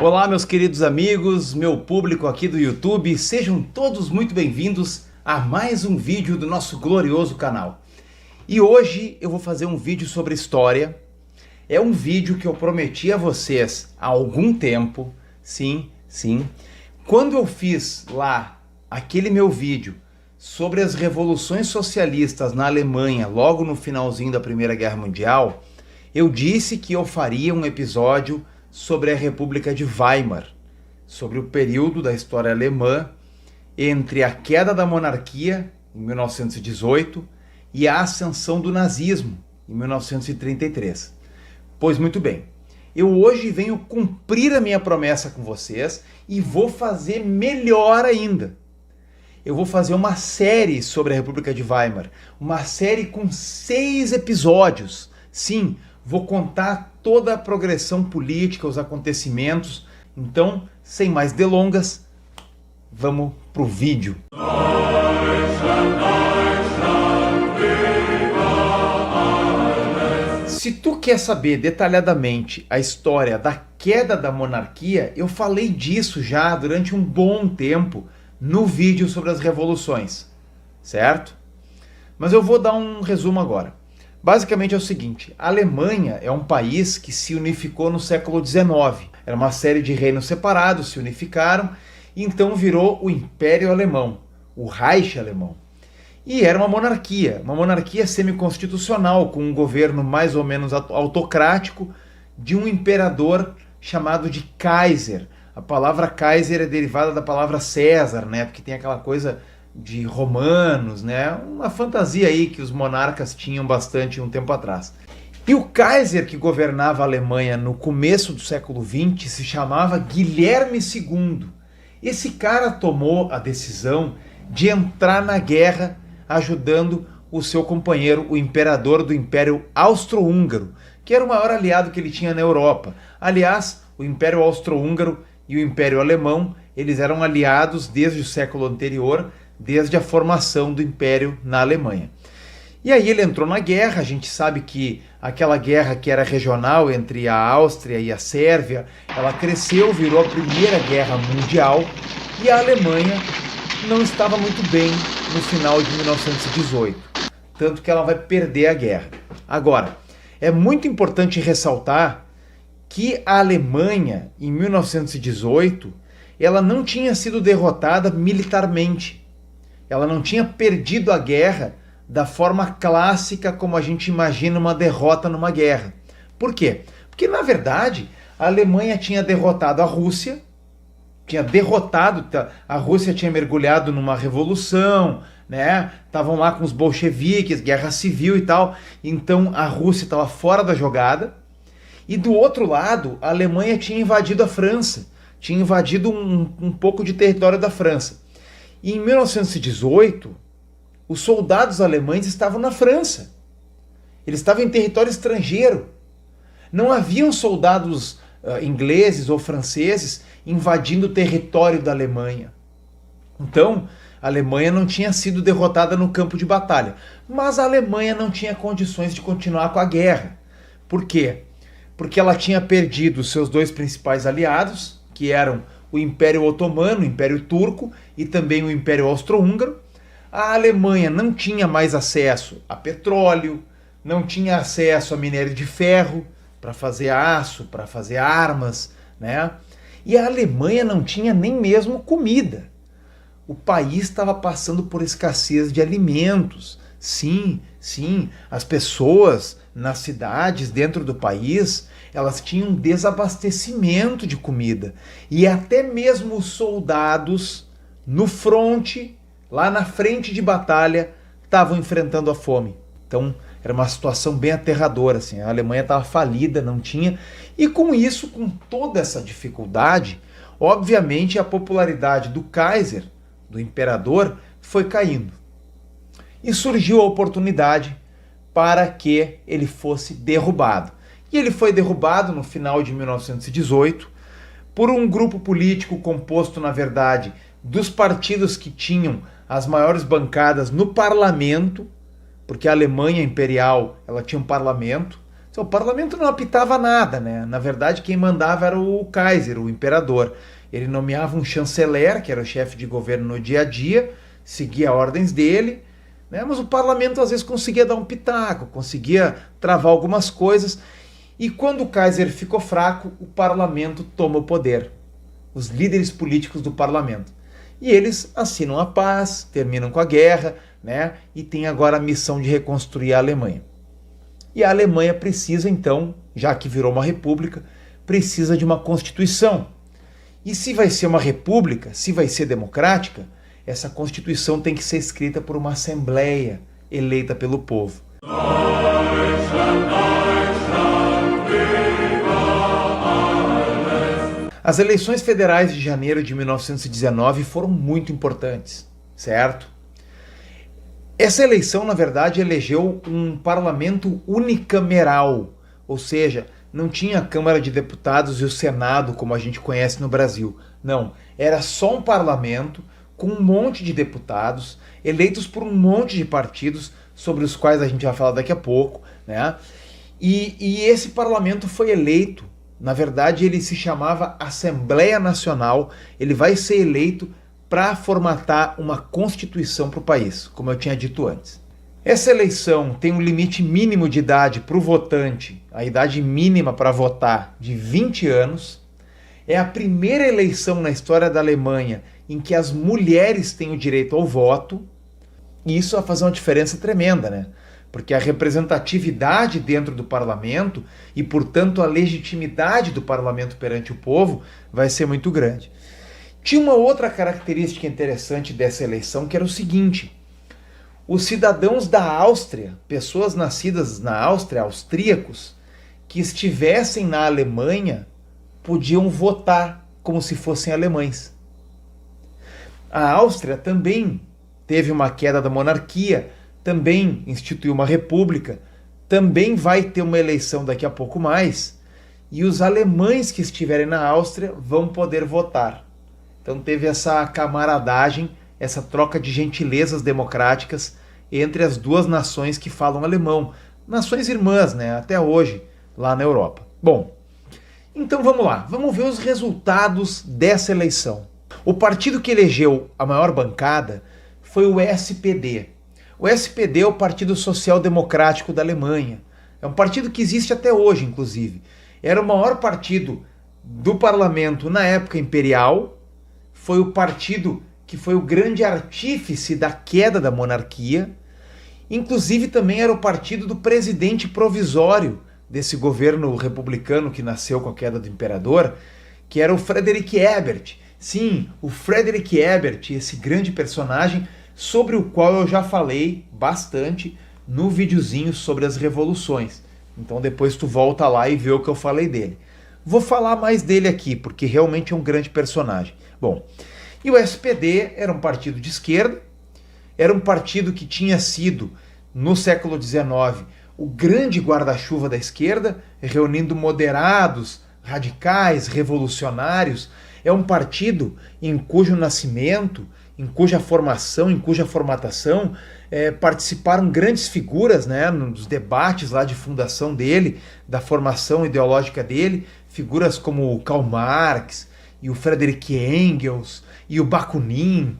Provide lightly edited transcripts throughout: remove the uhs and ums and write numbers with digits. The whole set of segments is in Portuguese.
Olá, meus queridos amigos, meu público aqui do YouTube, sejam todos muito bem-vindos a mais um vídeo do nosso glorioso canal. E hoje eu vou fazer um vídeo sobre história. É um vídeo que eu prometi a vocês há algum tempo, sim. Quando eu fiz lá aquele meu vídeo sobre as revoluções socialistas na Alemanha, logo no finalzinho da Primeira Guerra Mundial, eu disse que eu faria um episódio sobre a República de Weimar, sobre o período da história alemã entre a queda da monarquia, em 1918, e a ascensão do nazismo, em 1933. Pois muito bem, eu hoje venho cumprir a minha promessa com vocês e vou fazer melhor ainda. Eu vou fazer uma série sobre a República de Weimar, uma série com 6 episódios. Sim, vou contar toda a progressão política, os acontecimentos. Então, sem mais delongas, vamos pro vídeo. Se tu quer saber detalhadamente a história da queda da monarquia, eu falei disso já durante um bom tempo no vídeo sobre as revoluções, certo? Mas eu vou dar um resumo agora. Basicamente é o seguinte, a Alemanha é um país que se unificou no século XIX. Era uma série de reinos separados, se unificaram, e então virou o Império Alemão, o Reich Alemão. E era uma monarquia semiconstitucional, com um governo mais ou menos autocrático, de um imperador chamado de Kaiser. A palavra Kaiser é derivada da palavra César, né? Porque tem aquela coisa de romanos, né? Uma fantasia aí que os monarcas tinham bastante um tempo atrás. E o Kaiser que governava a Alemanha no começo do século XX se chamava Guilherme II. Esse cara tomou a decisão de entrar na guerra ajudando o seu companheiro, o imperador do Império Austro-Húngaro, que era o maior aliado que ele tinha na Europa. Aliás, o Império Austro-Húngaro e o Império Alemão, eles eram aliados desde o século anterior, desde a formação do Império na Alemanha. E aí ele entrou na guerra, a gente sabe que aquela guerra que era regional entre a Áustria e a Sérvia, ela cresceu, virou a Primeira Guerra Mundial, e a Alemanha não estava muito bem no final de 1918, tanto que ela vai perder a guerra. Agora, é muito importante ressaltar que a Alemanha, em 1918, ela não tinha sido derrotada militarmente. Ela não tinha perdido a guerra da forma clássica como a gente imagina uma derrota numa guerra. Por quê? Porque, na verdade, a Alemanha tinha derrotado a Rússia, a Rússia tinha mergulhado numa revolução, né? Estavam lá com os bolcheviques, guerra civil e tal, então a Rússia estava fora da jogada. E do outro lado, a Alemanha tinha invadido a França, tinha invadido um pouco de território da França. E em 1918, os soldados alemães estavam na França. Eles estavam em território estrangeiro. Não haviam soldados ingleses ou franceses invadindo o território da Alemanha. Então, a Alemanha não tinha sido derrotada no campo de batalha. Mas a Alemanha não tinha condições de continuar com a guerra. Por quê? Porque ela tinha perdido os seus dois principais aliados, que eram o Império Otomano, o Império Turco e também o Império Austro-Húngaro. A Alemanha não tinha mais acesso a petróleo, não tinha acesso a minério de ferro para fazer aço, para fazer armas, né? E a Alemanha não tinha nem mesmo comida. O país estava passando por escassez de alimentos. Sim, as pessoas nas cidades, dentro do país, elas tinham desabastecimento de comida. E até mesmo os soldados no fronte, lá na frente de batalha, estavam enfrentando a fome. Então, era uma situação bem aterradora, assim. A Alemanha estava falida, não tinha. E com isso, com toda essa dificuldade, obviamente a popularidade do Kaiser, do imperador, foi caindo. E surgiu a oportunidade para que ele fosse derrubado. E ele foi derrubado no final de 1918 por um grupo político composto, na verdade, dos partidos que tinham as maiores bancadas no parlamento, porque a Alemanha imperial ela tinha um parlamento, O parlamento não apitava nada, né? Na verdade, quem mandava era o Kaiser, o imperador. Ele nomeava um chanceler, que era o chefe de governo no dia a dia, seguia ordens dele, né? Mas o parlamento às vezes conseguia dar um pitaco, conseguia travar algumas coisas. E quando o Kaiser ficou fraco, o parlamento toma o poder. Os líderes políticos do parlamento. E eles assinam a paz, terminam com a guerra, né? E tem agora a missão de reconstruir a Alemanha. E a Alemanha precisa, então, já que virou uma república, precisa de uma constituição. E se vai ser uma república, se vai ser democrática, essa constituição tem que ser escrita por uma assembleia eleita pelo povo. As eleições federais de janeiro de 1919 foram muito importantes, certo? Essa eleição, na verdade, elegeu um parlamento unicameral, ou seja, não tinha a Câmara de Deputados e o Senado como a gente conhece no Brasil. Não, era só um parlamento com um monte de deputados, eleitos por um monte de partidos, sobre os quais a gente vai falar daqui a pouco, né? E esse parlamento foi eleito, na verdade ele se chamava Assembleia Nacional, ele vai ser eleito para formatar uma constituição para o país, como eu tinha dito antes. Essa eleição tem um limite mínimo de idade para o votante, a idade mínima para votar de 20 anos. É a primeira eleição na história da Alemanha em que as mulheres têm o direito ao voto, e isso vai fazer uma diferença tremenda, né? Porque a representatividade dentro do parlamento e, portanto, a legitimidade do parlamento perante o povo vai ser muito grande. Tinha uma outra característica interessante dessa eleição, que era o seguinte: os cidadãos da Áustria, pessoas nascidas na Áustria, austríacos, que estivessem na Alemanha, podiam votar como se fossem alemães. A Áustria também teve uma queda da monarquia, também instituiu uma república, também vai ter uma eleição daqui a pouco mais, e os alemães que estiverem na Áustria vão poder votar. Então teve essa camaradagem, essa troca de gentilezas democráticas entre as duas nações que falam alemão. Nações irmãs, né? Até hoje, lá na Europa. Bom, então vamos lá. Vamos ver os resultados dessa eleição. O partido que elegeu a maior bancada foi o SPD. O SPD é o Partido Social Democrático da Alemanha. É um partido que existe até hoje, inclusive. Era o maior partido do parlamento na época imperial. Foi o partido que foi o grande artífice da queda da monarquia. Inclusive também era o partido do presidente provisório desse governo republicano que nasceu com a queda do imperador, que era o Friedrich Ebert. Sim, o Friedrich Ebert, esse grande personagem sobre o qual eu já falei bastante no videozinho sobre as revoluções. Então depois tu volta lá e vê o que eu falei dele. Vou falar mais dele aqui, porque realmente é um grande personagem. Bom, e o SPD era um partido de esquerda, era um partido que tinha sido, no século XIX, o grande guarda-chuva da esquerda, reunindo moderados, radicais, revolucionários. É um partido em cujo nascimento, em cuja formação, em cuja formatação, participaram grandes figuras, né, nos debates lá de fundação dele, da formação ideológica dele, figuras como o Karl Marx, e o Friedrich Engels, e o Bakunin,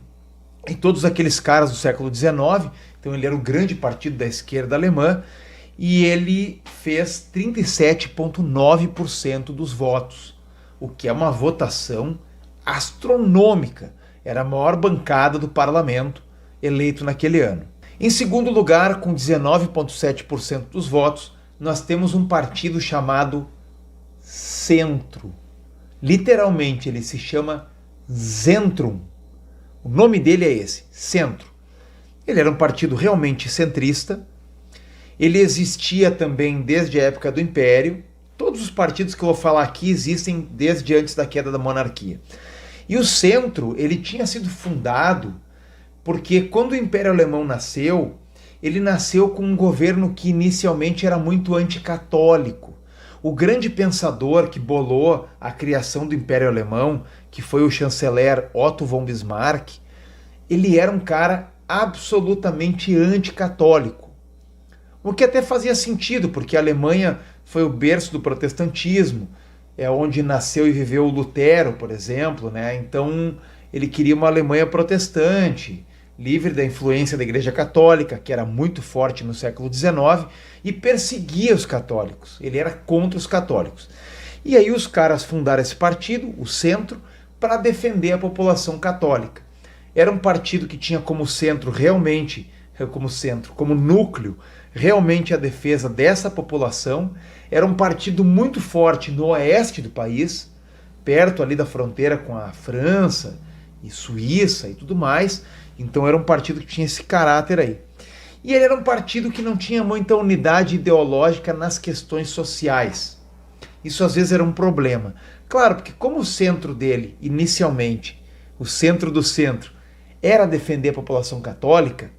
e todos aqueles caras do século XIX. Então ele era o grande partido da esquerda alemã, e ele fez 37,9% dos votos, o que é uma votação astronômica. Era a maior bancada do parlamento eleito naquele ano. Em segundo lugar, com 19,7% dos votos, nós temos um partido chamado Centro. Literalmente ele se chama Zentrum. O nome dele é esse, Centro. Ele era um partido realmente centrista. Ele existia também desde a época do Império. Todos os partidos que eu vou falar aqui existem desde antes da queda da monarquia. E o Centro, ele tinha sido fundado porque quando o Império Alemão nasceu, ele nasceu com um governo que inicialmente era muito anticatólico. O grande pensador que bolou a criação do Império Alemão, que foi o chanceler Otto von Bismarck, ele era um cara absolutamente anticatólico. O que até fazia sentido, porque a Alemanha foi o berço do protestantismo, é onde nasceu e viveu Lutero, por exemplo, né? Então ele queria uma Alemanha protestante, livre da influência da Igreja Católica, que era muito forte no século XIX, e perseguia os católicos. Ele era contra os católicos. E aí os caras fundaram esse partido, o Centro, para defender a população católica. Era um partido que tinha como centro realmente, como núcleo, realmente a defesa dessa população. Era um partido muito forte no oeste do país, perto ali da fronteira com a França e Suíça e tudo mais. Então era um partido que tinha esse caráter aí. E ele era um partido que não tinha muita unidade ideológica nas questões sociais. Isso às vezes era um problema. Claro, porque como o centro dele, inicialmente, o centro do centro, era defender a população católica,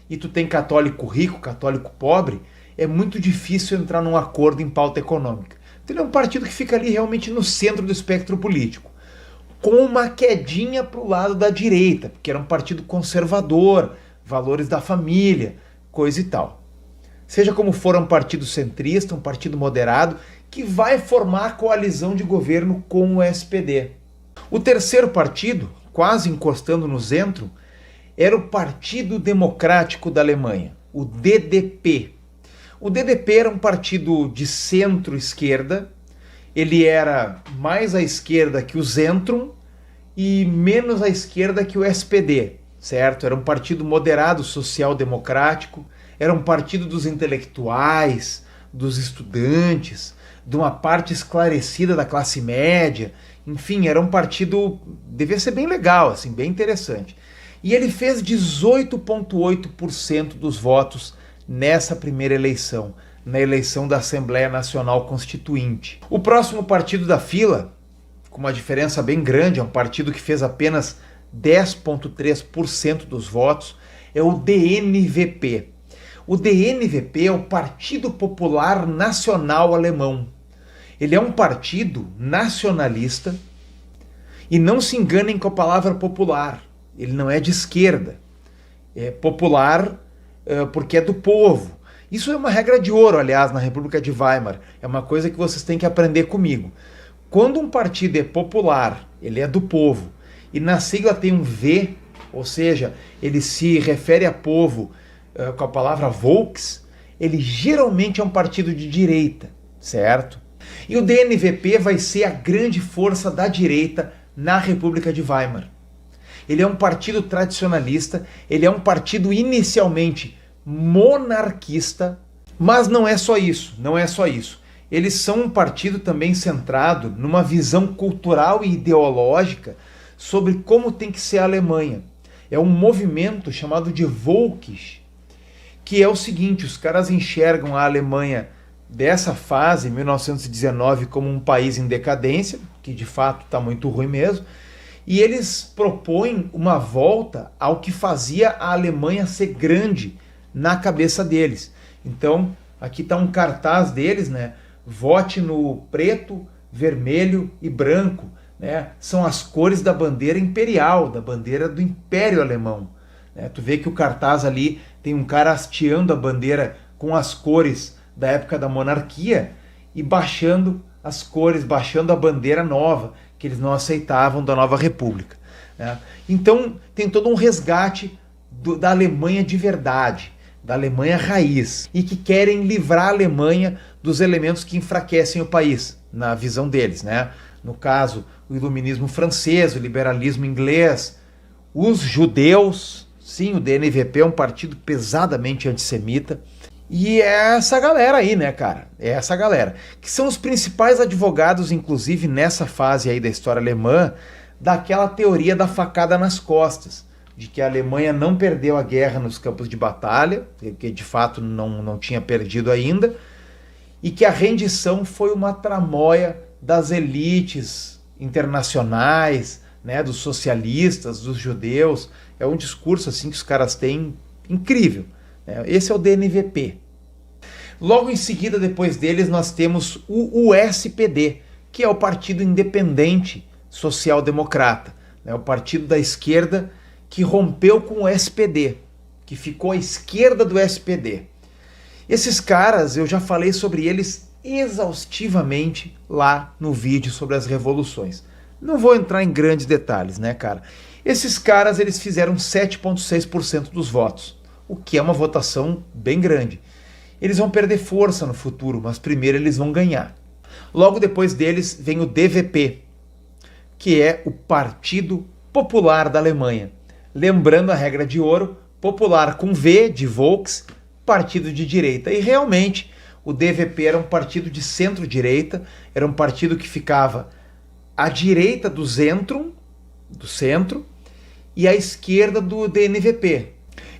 e tu tem católico rico, católico pobre, é muito difícil entrar num acordo em pauta econômica. Então ele é um partido que fica ali realmente no centro do espectro político, com uma quedinha para o lado da direita, porque era um partido conservador, valores da família, coisa e tal. Seja como for, é um partido centrista, um partido moderado, que vai formar a coalizão de governo com o SPD. O terceiro partido, quase encostando no centro, era o Partido Democrático da Alemanha, o DDP. O DDP era um partido de centro-esquerda, ele era mais à esquerda que o Zentrum e menos à esquerda que o SPD, certo? Era um partido moderado, social-democrático, era um partido dos intelectuais, dos estudantes, de uma parte esclarecida da classe média. Enfim, era um partido, devia ser bem legal, assim, bem interessante. E ele fez 18,8% dos votos nessa primeira eleição, na eleição da Assembleia Nacional Constituinte. O próximo partido da fila, com uma diferença bem grande, é um partido que fez apenas 10,3% dos votos, é o DNVP. O DNVP é o Partido Popular Nacional Alemão. Ele é um partido nacionalista, e não se enganem com a palavra popular. Ele não é de esquerda. É popular porque é do povo. Isso é uma regra de ouro, aliás, na República de Weimar. É uma coisa que vocês têm que aprender comigo. Quando um partido é popular, ele é do povo, e na sigla tem um V, ou seja, ele se refere a povo com a palavra Volks, ele geralmente é um partido de direita, certo? E o DNVP vai ser a grande força da direita na República de Weimar. Ele é um partido tradicionalista, ele é um partido inicialmente monarquista, mas não é só isso, não é só isso. Eles são um partido também centrado numa visão cultural e ideológica sobre como tem que ser a Alemanha. É um movimento chamado de Volkisch, que é o seguinte: os caras enxergam a Alemanha dessa fase, 1919, como um país em decadência, que de fato está muito ruim mesmo, e eles propõem uma volta ao que fazia a Alemanha ser grande na cabeça deles. Então, aqui está um cartaz deles, né? Vote no preto, vermelho e branco, né? São as cores da bandeira imperial, da bandeira do Império Alemão, né? Tu vê que o cartaz ali tem um cara hasteando a bandeira com as cores da época da monarquia e baixando as cores, baixando a bandeira nova, que eles não aceitavam, da nova república, né? Então tem todo um resgate da Alemanha de verdade, da Alemanha raiz, e que querem livrar a Alemanha dos elementos que enfraquecem o país, na visão deles, né? No caso, o iluminismo francês, o liberalismo inglês, os judeus. Sim, o DNVP é um partido pesadamente antissemita. E é essa galera aí, né, cara? É essa galera. Que são os principais advogados, inclusive, nessa fase aí da história alemã, daquela teoria da facada nas costas, de que a Alemanha não perdeu a guerra nos campos de batalha, que de fato não tinha perdido ainda, e que a rendição foi uma tramóia das elites internacionais, né, dos socialistas, dos judeus. É um discurso assim que os caras têm incrível. Esse é o DNVP. Logo em seguida, depois deles, nós temos o USPD, que é o Partido Independente Social-Democrata, né, o partido da esquerda que rompeu com o SPD, que ficou à esquerda do SPD. Esses caras, eu já falei sobre eles exaustivamente lá no vídeo sobre as revoluções. Não vou entrar em grandes detalhes, né, cara? Esses caras, eles fizeram 7,6% dos votos, o que é uma votação bem grande. Eles vão perder força no futuro, mas primeiro eles vão ganhar. Logo depois deles vem o DVP, que é o Partido Popular da Alemanha. Lembrando a regra de ouro, popular com V de Volks, partido de direita. E realmente o DVP era um partido de centro-direita, era um partido que ficava à direita do Zentrum, do centro, e à esquerda do DNVP.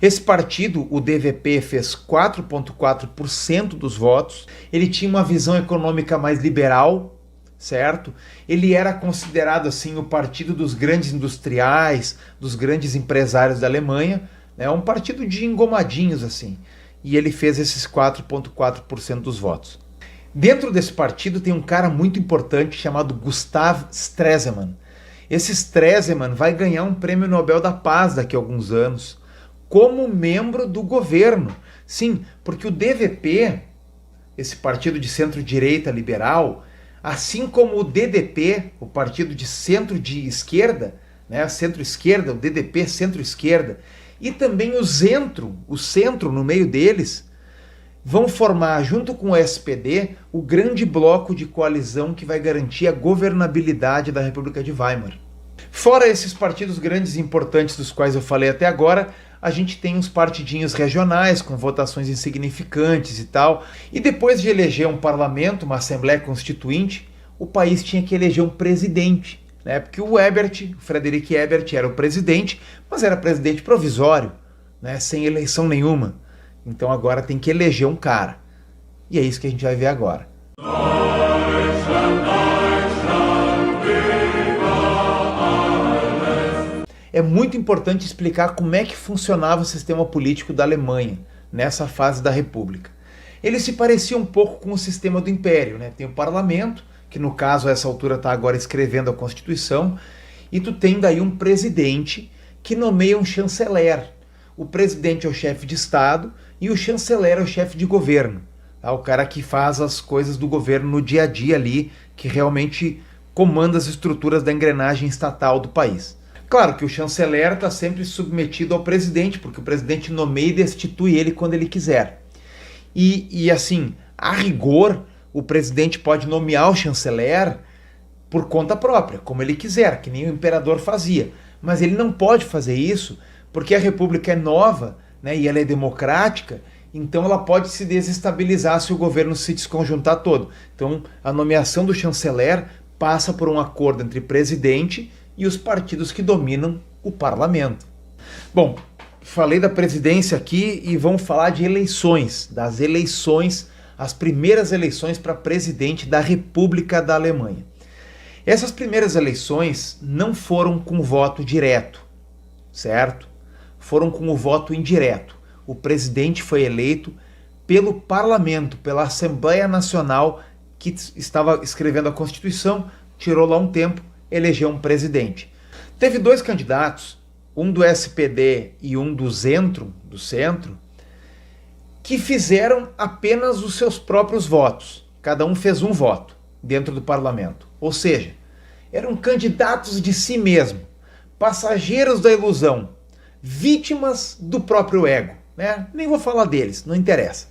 Esse partido, o DVP, fez 4,4% dos votos, ele tinha uma visão econômica mais liberal, certo? Ele era considerado assim o partido dos grandes industriais, dos grandes empresários da Alemanha, né? Um partido de engomadinhos assim, e ele fez esses 4,4% dos votos. Dentro desse partido tem um cara muito importante chamado Gustav Stresemann. Esse Stresemann vai ganhar um prêmio Nobel da Paz daqui a alguns anos, como membro do governo. Sim, porque o DVP, esse partido de centro-direita liberal, assim como o DDP, o partido de centro de esquerda, né, centro-esquerda, o DDP centro-esquerda, e também o centro no meio deles, vão formar, junto com o SPD, o grande bloco de coalizão que vai garantir a governabilidade da República de Weimar. Fora esses partidos grandes e importantes dos quais eu falei até agora, a gente tem uns partidinhos regionais com votações insignificantes e tal. E depois de eleger um parlamento, uma assembleia constituinte, o país tinha que eleger um presidente, né? Porque o Friedrich Ebert era o presidente, mas era presidente provisório, né? Sem eleição nenhuma. Então agora tem que eleger um cara. E é isso que a gente vai ver agora. É muito importante explicar como é que funcionava o sistema político da Alemanha nessa fase da República. Ele se parecia um pouco com o sistema do Império, né? Tem o parlamento, que no caso a essa altura está agora escrevendo a Constituição, e tu tem daí um presidente que nomeia um chanceler. O presidente é o chefe de Estado e o chanceler é o chefe de governo. Tá? O cara que faz as coisas do governo no dia a dia ali, que realmente comanda as estruturas da engrenagem estatal do país. Claro que o chanceler está sempre submetido ao presidente, porque o presidente nomeia e destitui ele quando ele quiser. E assim, a rigor, o presidente pode nomear o chanceler por conta própria, como ele quiser, que nem o imperador fazia. Mas ele não pode fazer isso porque a república é nova, né, e ela é democrática, então ela pode se desestabilizar se o governo se desconjuntar todo. Então a nomeação do chanceler passa por um acordo entre presidente e os partidos que dominam o parlamento. Bom, falei da presidência aqui e vamos falar de eleições, das eleições, as primeiras eleições para presidente da República da Alemanha. Essas primeiras eleições não foram com voto direto, certo? Foram com o voto indireto. O presidente foi eleito pelo parlamento, pela Assembleia Nacional, que estava escrevendo a Constituição, tirou lá um tempo, elegeu um presidente. Teve dois candidatos, um do SPD e um do Zentrum, do centro, que fizeram apenas os seus próprios votos. Cada um fez um voto dentro do parlamento. Ou seja, eram candidatos de si mesmo, passageiros da ilusão, vítimas do próprio ego, né? Nem vou falar deles, não interessa.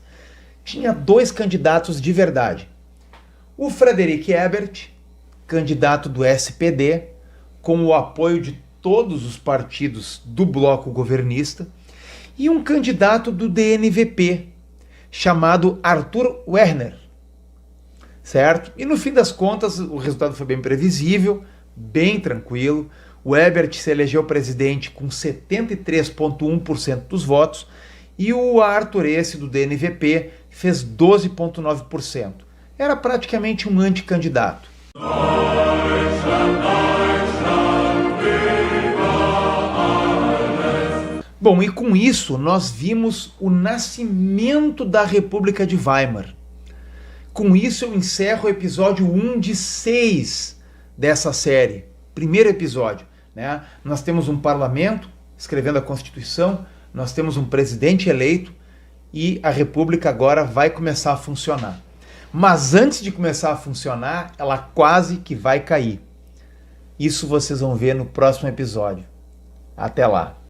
Tinha dois candidatos de verdade. O Friedrich Ebert, candidato do SPD, com o apoio de todos os partidos do bloco governista, e um candidato do DNVP, chamado Arthur Werner, certo? E no fim das contas, o resultado foi bem previsível, bem tranquilo. O Ebert se elegeu presidente com 73,1% dos votos e o Arthur, esse do DNVP, fez 12,9%. Era praticamente um anticandidato. Bom, e com isso nós vimos o nascimento da República de Weimar. Com isso eu encerro o episódio 1 de 6 dessa série. Primeiro episódio, né? Nós temos um parlamento escrevendo a Constituição, nós temos um presidente eleito e a República agora vai começar a funcionar. Mas antes de começar a funcionar, ela quase que vai cair. Isso vocês vão ver no próximo episódio. Até lá!